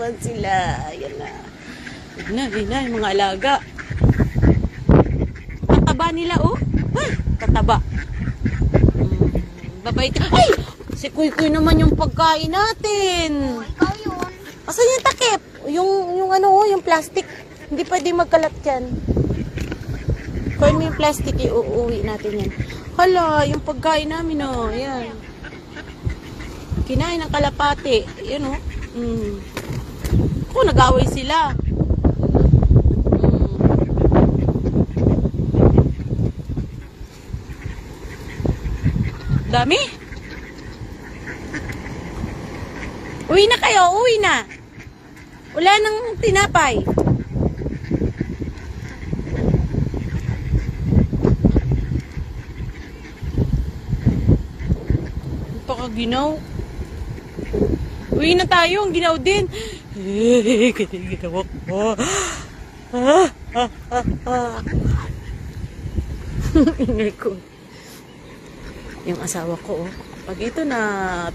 naman sila. Ayan na. Ayan na, yung mga alaga. Tataba nila, oh. Ay, tataba. Babait. Ay! Si Kuy-Kuy naman yung pagkain natin. Ikaw yun. Asan yung takip? Yung ano, yung plastic. Hindi pwede magkalat yan. Kunin mo yung plastic, iuwi natin yan. Hala, yung pagkain namin, oh. Ayan. Kinain ng kalapati. Yan, oh. Kung nag-away sila. Dami. Uwi na kayo, uwi na. Wala nang tinapay. Ginaw. Uwi na tayo, ang ginaw din. Ginawa ko. Ingay ko. Yung asawa ko, oh. Pag ito na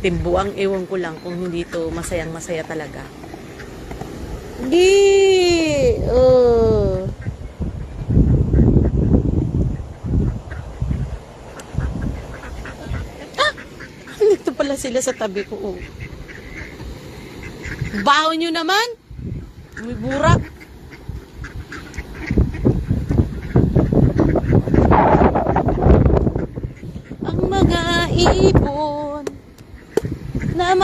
timbuang, ewan ko lang kung hindi ito masayang masaya talaga. Di. Dito pala sila sa tabi ko. Oh. Baho nyo naman. May burak. Ang mga ibon na